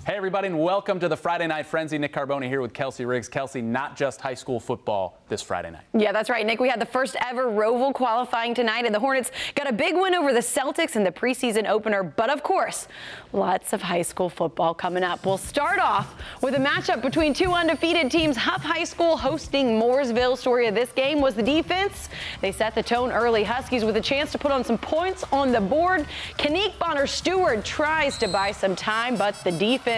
Hey everybody, and welcome to the Friday Night Frenzy. Nick Carboni here with Kelsey Riggs. Kelsey, not just high school football this Friday night. Yeah, that's right, Nick. We had the first ever Roval qualifying tonight, and the Hornets got a big win over the Celtics in the preseason opener. But of course, lots of high school football coming up. We'll start off with a matchup between two undefeated teams. Hough High School hosting Mooresville. Story of this game was the defense. They set the tone early. Huskies with a chance to put on some points on the board. Kanique Bonner-Stewart tries to buy some time, but the defense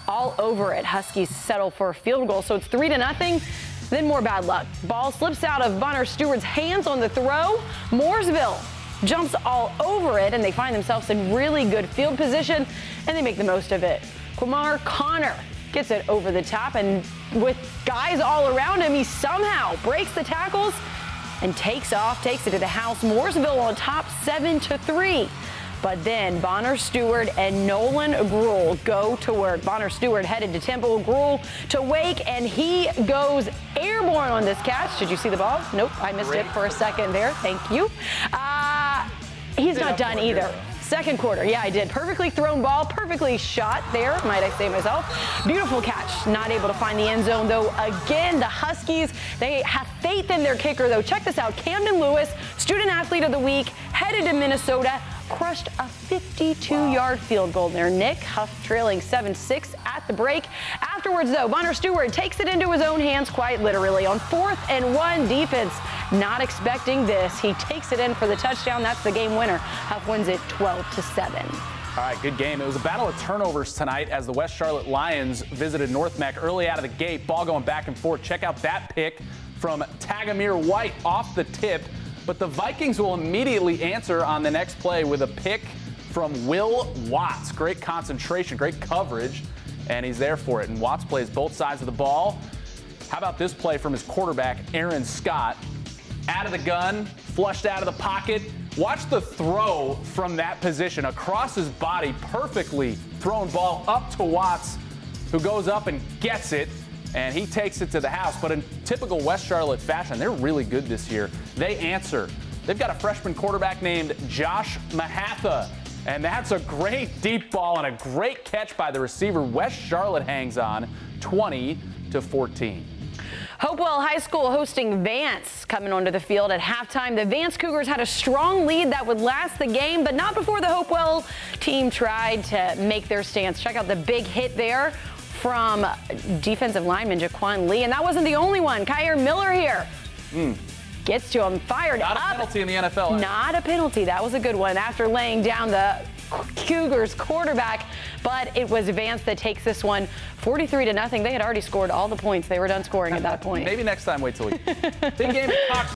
all over it. Huskies settle for a field goal, so it's 3-0. Then more bad luck. Ball slips out of Bonner-Stewart's hands on the throw. Mooresville jumps all over it, and they find themselves in really good field position, and they make the most of it. Quamar Connor gets it over the top, and with guys all around him, he somehow breaks the tackles and takes off, takes it to the house. Mooresville on top 7-3. But then Bonner-Stewart and Nolan Gruhl go to work. Bonner-Stewart headed to Temple, Gruhl to Wake, and he goes airborne on this catch. Did you see the ball? Nope, I missed it for a second there. Thank you. He's not done either. Second quarter, yeah, I did. Perfectly thrown ball, perfectly shot there, might I say myself. Beautiful catch. Not able to find the end zone, though. Again, the Huskies, they have faith in their kicker, though. Check this out. Camden Lewis, Student Athlete of the Week, headed to Minnesota, crushed a 52-yard field goal there. Nick, Hough trailing 7-6 at the break. Afterwards, though, Bonner-Stewart takes it into his own hands, quite literally. On 4th and 1, defense not expecting this. He takes it in for the touchdown. That's the game winner. Hough wins it 12-7. All right, good game. It was a battle of turnovers tonight as the West Charlotte Lions visited North Mac early out of the gate. Ball going back and forth. Check out that pick from Tagamir White off the tip. But the Vikings will immediately answer on the next play with a pick from Will Watts. Great concentration, great coverage, and he's there for it. And Watts plays both sides of the ball. How about this play from his quarterback, Aaron Scott? Out of the gun, flushed out of the pocket. Watch the throw from that position across his body. Perfectly thrown ball up to Watts, who goes up and gets it. And he takes it to the house. But in typical West Charlotte fashion, they're really good this year. They answer. They've got a freshman quarterback named Josh Mahatha. And that's a great deep ball and a great catch by the receiver. West Charlotte hangs on 20-14. Hopewell High School hosting Vance coming onto the field at halftime. The Vance Cougars had a strong lead that would last the game, but not before the Hopewell team tried to make their stance. Check out the big hit there from defensive lineman Jaquan Lee, and that wasn't the only one. Kyer Miller here gets to him, fired up. Not a penalty in the NFL. Not a penalty. That was a good one after laying down the Cougars quarterback, but it was Vance that takes this one 43-0. They had already scored all the points. They were done scoring at that point. Maybe next time, wait till we. Big game at Cox.